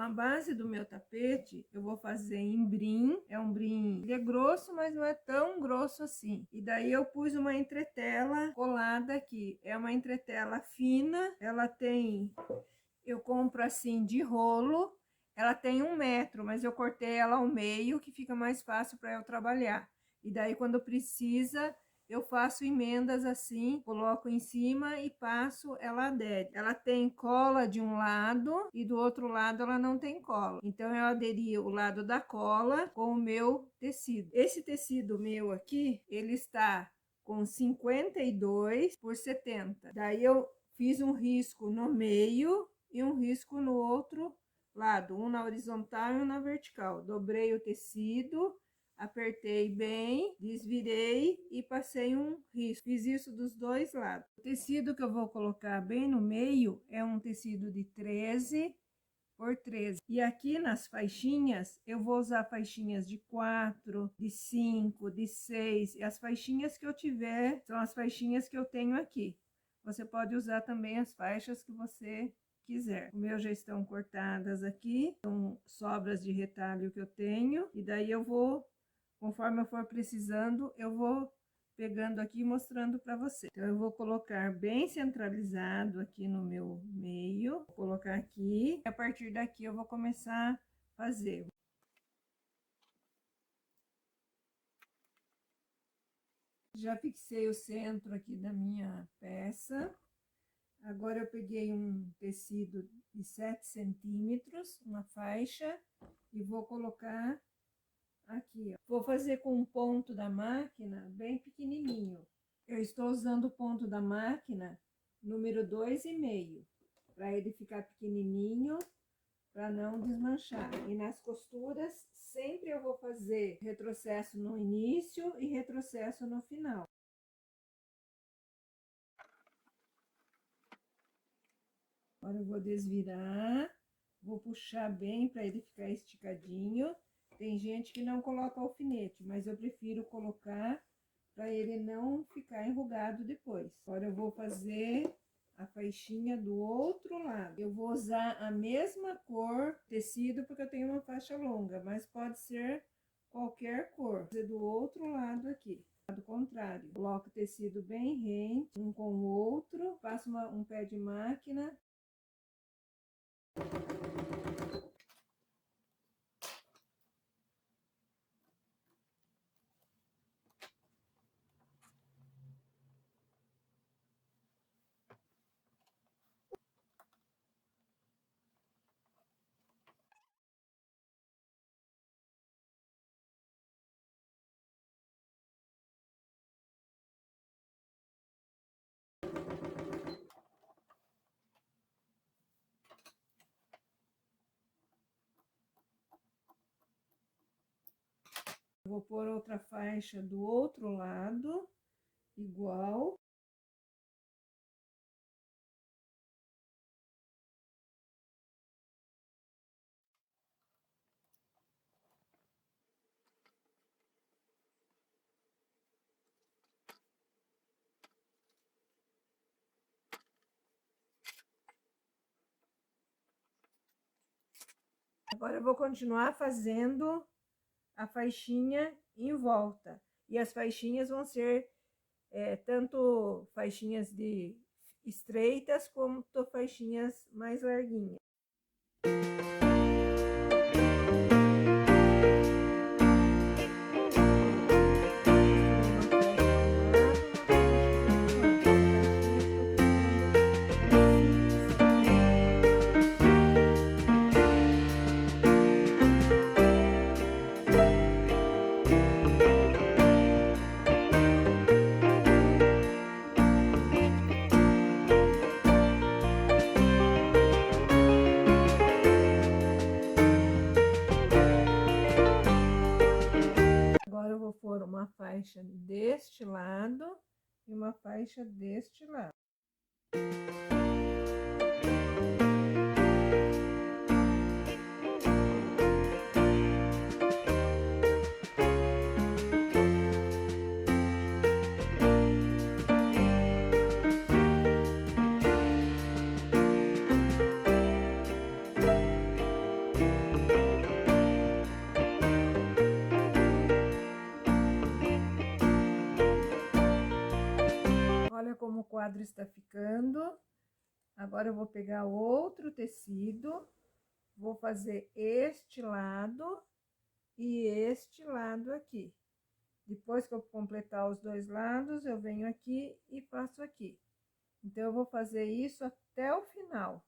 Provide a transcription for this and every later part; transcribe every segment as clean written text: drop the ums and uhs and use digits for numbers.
a base do meu tapete eu vou fazer em brim. É um brim, ele é grosso, mas não é tão grosso assim. E daí eu pus uma entretela colada aqui. É uma entretela fina, ela tem... Eu compro assim de rolo, ela tem 1 metro, mas eu cortei ela ao meio, que fica mais fácil para eu trabalhar. E daí, quando precisa, eu faço emendas assim, coloco em cima e passo, ela adere. Ela tem cola de um lado e do outro lado ela não tem cola. Então, eu aderi o lado da cola com o meu tecido. Esse tecido meu aqui, ele está com 52 por 70. Daí, eu fiz um risco no meio e um risco no outro lado, um na horizontal e um na vertical. Dobrei o tecido, apertei bem, desvirei e passei um risco. Fiz isso dos dois lados. O tecido que eu vou colocar bem no meio é um tecido de 13 por 13. E aqui nas faixinhas, eu vou usar faixinhas de 4, de 5, de 6. E as faixinhas que eu tiver, são as faixinhas que eu tenho aqui. Você pode usar também as faixas que você quiser. O meu já estão cortadas aqui, são sobras de retalho que eu tenho. E daí eu vou, conforme eu for precisando, eu vou pegando aqui e mostrando para você. Então, eu vou colocar bem centralizado aqui no meu meio. Vou colocar aqui. E a partir daqui eu vou começar a fazer. Já fixei o centro aqui da minha peça. Agora, eu peguei um tecido de 7 centímetros, uma faixa, e vou colocar aqui, ó. Vou fazer com um ponto da máquina bem pequenininho. Eu estou usando o ponto da máquina número 2,5, para ele ficar pequenininho, para não desmanchar. E nas costuras, sempre eu vou fazer retrocesso no início e retrocesso no final. Agora eu vou desvirar, vou puxar bem para ele ficar esticadinho. Tem gente que não coloca alfinete, mas eu prefiro colocar para ele não ficar enrugado depois. Agora eu vou fazer a faixinha do outro lado. Eu vou usar a mesma cor tecido, porque eu tenho uma faixa longa, mas pode ser qualquer cor. Vou fazer do outro lado aqui. Do contrário, coloco o tecido bem rente, um com o outro, faço um pé de máquina. Vou pôr outra faixa do outro lado, igual. Agora, eu vou continuar fazendo a faixinha em volta. E as faixinhas vão ser tanto faixinhas de estreitas, como faixinhas mais larguinhas. Agora eu vou pôr uma faixa deste lado e uma faixa deste lado. quadro está ficando. Agora eu vou pegar outro tecido, vou fazer este lado e este lado aqui. Depois que eu completar os dois lados, eu venho aqui e faço aqui. Então, eu vou fazer isso até o final.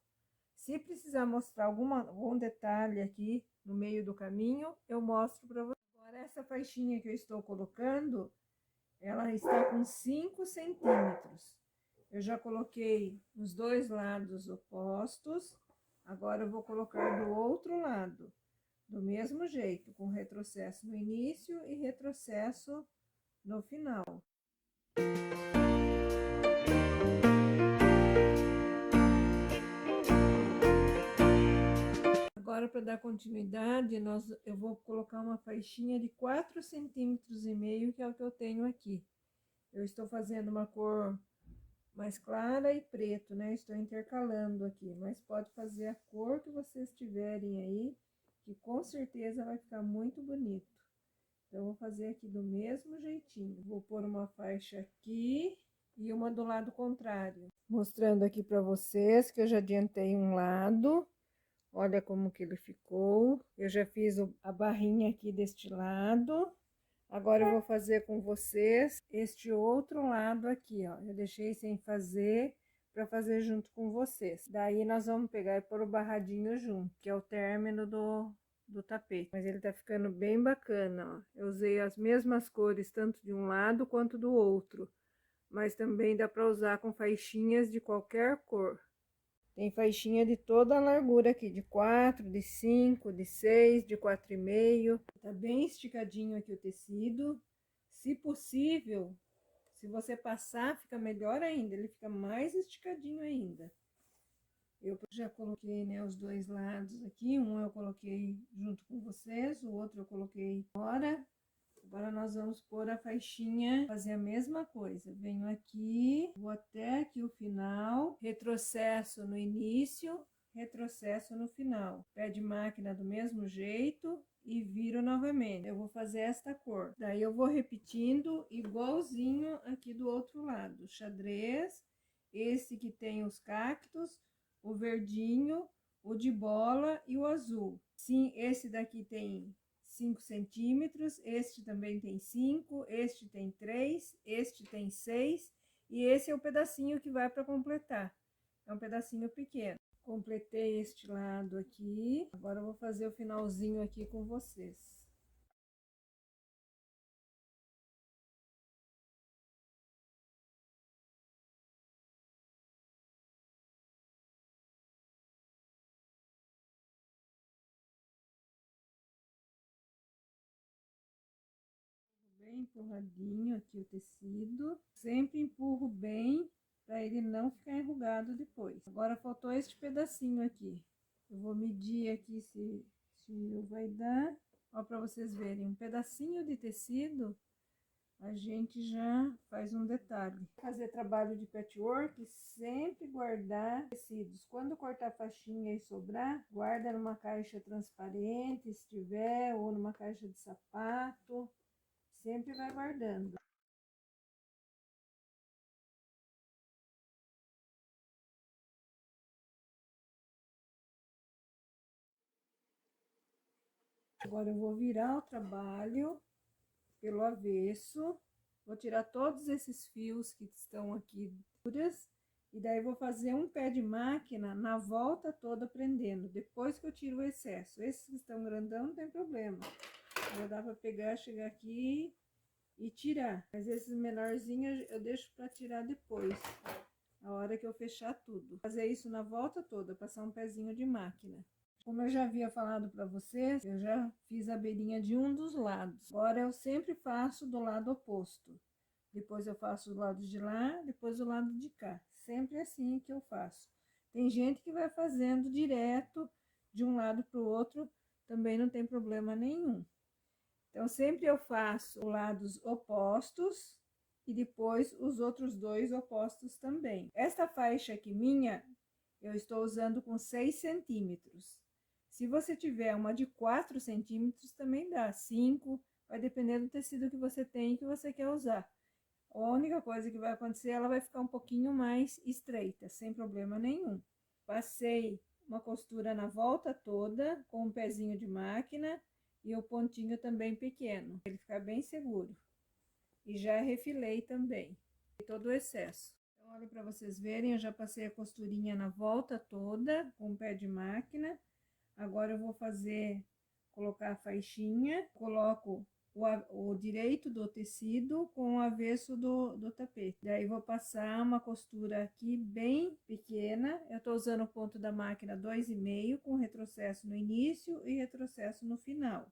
Se precisar mostrar algum detalhe aqui no meio do caminho, eu mostro para vocês. Agora, essa faixinha que eu estou colocando, ela está com 5 centímetros. Eu já coloquei nos dois lados opostos, agora eu vou colocar do outro lado, do mesmo jeito, com retrocesso no início e retrocesso no final. Agora, para dar continuidade, eu vou colocar uma faixinha de 4,5 centímetros, que é o que eu tenho aqui. Eu estou fazendo uma cor mais clara e preto, né? Estou intercalando aqui, mas pode fazer a cor que vocês tiverem aí, que com certeza vai ficar muito bonito. Então, eu vou fazer aqui do mesmo jeitinho. Vou pôr uma faixa aqui e uma do lado contrário. Mostrando aqui para vocês que eu já adiantei um lado. Olha como que ele ficou. Eu já fiz a barrinha aqui deste lado. Agora eu vou fazer com vocês este outro lado aqui, ó. Eu deixei sem fazer para fazer junto com vocês. Daí nós vamos pegar e pôr o barradinho junto, que é o término do tapete. Mas ele tá ficando bem bacana, ó. Eu usei as mesmas cores, tanto de um lado quanto do outro. Mas também dá para usar com faixinhas de qualquer cor. Tem faixinha de toda a largura aqui, de 4, de 5, de 6, de 4,5. Tá bem esticadinho aqui o tecido. Se possível, se você passar, fica melhor ainda, ele fica mais esticadinho ainda. Eu já coloquei, né, os dois lados aqui, um eu coloquei junto com vocês, o outro eu coloquei fora. Agora, nós vamos pôr a faixinha, fazer a mesma coisa. Venho aqui, vou até aqui o final, retrocesso no início, retrocesso no final. Pé de máquina do mesmo jeito e viro novamente. Eu vou fazer esta cor. Daí, eu vou repetindo igualzinho aqui do outro lado. Xadrez, esse que tem os cactos, o verdinho, o de bola e o azul. Sim, esse daqui tem 5 centímetros, este também tem 5, este tem 3, este tem 6, e esse é o pedacinho que vai para completar. É um pedacinho pequeno. Completei este lado aqui, agora eu vou fazer o finalzinho aqui com vocês. Bem empurradinho aqui o tecido, sempre empurro bem para ele não ficar enrugado depois. Agora faltou este pedacinho aqui. Eu vou medir aqui se o meu vai dar. Ó, para vocês verem, um pedacinho de tecido, a gente já faz um detalhe. Fazer trabalho de patchwork, sempre guardar tecidos. Quando cortar a faixinha e sobrar, guarda numa caixa transparente, se tiver, ou numa caixa de sapato. Sempre vai guardando. Agora eu vou virar o trabalho pelo avesso. Vou tirar todos esses fios que estão aqui duras. E daí vou fazer um pé de máquina na volta toda prendendo. Depois que eu tiro o excesso. Esses que estão grandão não tem problema. Já dá para pegar, chegar aqui e tirar. Mas esses menorzinhos eu deixo para tirar depois. A hora que eu fechar tudo. Fazer isso na volta toda, passar um pezinho de máquina. Como eu já havia falado para vocês, eu já fiz a beirinha de um dos lados. Agora eu sempre faço do lado oposto. Depois eu faço do lado de lá, depois do lado de cá. Sempre assim que eu faço. Tem gente que vai fazendo direto de um lado para o outro, também não tem problema nenhum. Então, sempre eu faço lados opostos e depois os outros dois opostos também. Esta faixa aqui minha, eu estou usando com 6 centímetros. Se você tiver uma de 4 centímetros, também dá. 5, vai depender do tecido que você tem e que você quer usar. A única coisa que vai acontecer, ela vai ficar um pouquinho mais estreita, sem problema nenhum. Passei uma costura na volta toda, com um pezinho de máquina e o pontinho também pequeno, para ele ficar bem seguro. E já refilei também, todo o excesso. Então, olha para vocês verem, eu já passei a costurinha na volta toda, com o pé de máquina. Agora eu vou colocar a faixinha, coloco o direito do tecido com o avesso do tapete. Daí vou passar uma costura aqui bem pequena. Eu tô usando o ponto da máquina 2,5 com retrocesso no início e retrocesso no final.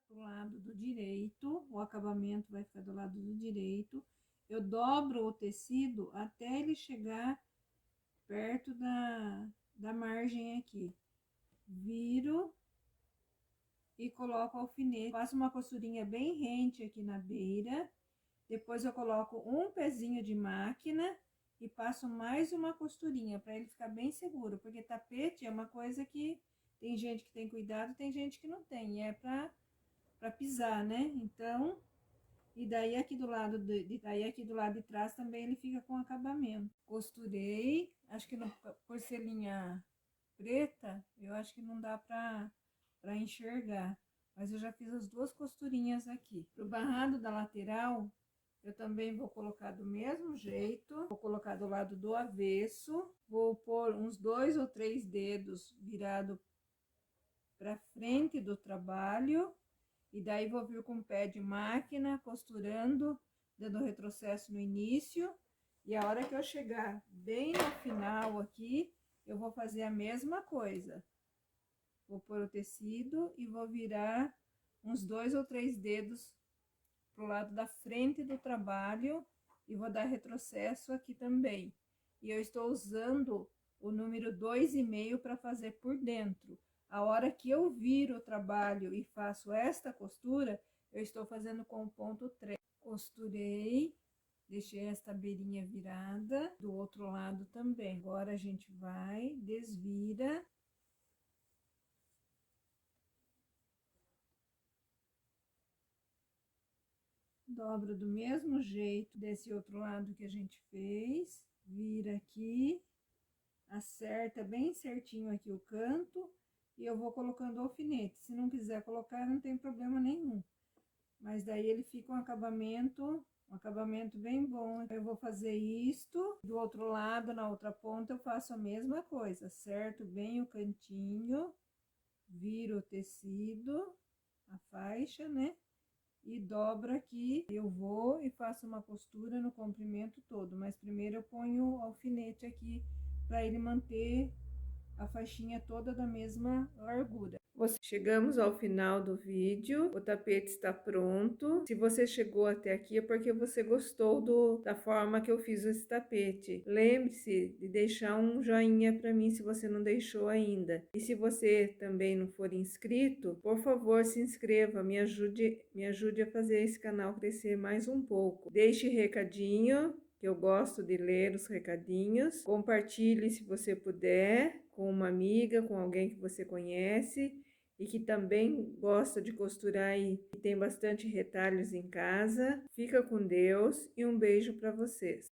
Pro lado do direito, o acabamento vai ficar do lado do direito. Eu dobro o tecido até ele chegar perto da margem aqui. Viro e coloco o alfinete. Faço uma costurinha bem rente aqui na beira. Depois eu coloco um pezinho de máquina e passo mais uma costurinha para ele ficar bem seguro, porque tapete é uma coisa que tem gente que tem cuidado, tem gente que não tem, é para pisar, né? Então, e daí aqui do lado aqui do lado de trás também ele fica com acabamento. Costurei, acho que no porcelinha preta, eu acho que não dá para enxergar, mas eu já fiz as duas costurinhas aqui. Pro barrado da lateral, eu também vou colocar do mesmo jeito, vou colocar do lado do avesso, vou pôr uns 2 ou 3 dedos virado para frente do trabalho, e daí vou vir com o pé de máquina, costurando, dando retrocesso no início, e a hora que eu chegar bem no final aqui, eu vou fazer a mesma coisa. Vou pôr o tecido e vou virar uns 2 ou 3 dedos pro lado da frente do trabalho e vou dar retrocesso aqui também. E eu estou usando o número 2,5 para fazer por dentro. A hora que eu viro o trabalho e faço esta costura, eu estou fazendo com o ponto 3. Costurei, deixei esta beirinha virada, do outro lado também. Agora a gente vai, desvira. Dobra do mesmo jeito desse outro lado que a gente fez, vira aqui, acerta bem certinho aqui o canto e eu vou colocando alfinete. Se não quiser colocar, não tem problema nenhum. Mas daí ele fica um acabamento bem bom. Eu vou fazer isto, do outro lado, na outra ponta, eu faço a mesma coisa. Acerto bem o cantinho, viro o tecido, a faixa, né? E dobro aqui, eu vou e faço uma costura no comprimento todo, mas primeiro eu ponho o alfinete aqui para ele manter a faixinha toda da mesma largura. Chegamos ao final do vídeo, o tapete está pronto. Se você chegou até aqui é porque você gostou da forma que eu fiz esse tapete. Lembre-se de deixar um joinha para mim se você não deixou ainda. E se você também não for inscrito, por favor se inscreva, me ajude a fazer esse canal crescer mais um pouco. Deixe recadinho, que eu gosto de ler os recadinhos. Compartilhe se você puder com uma amiga, com alguém que você conhece e que também gosta de costurar e tem bastante retalhos em casa. Fica com Deus e um beijo para vocês.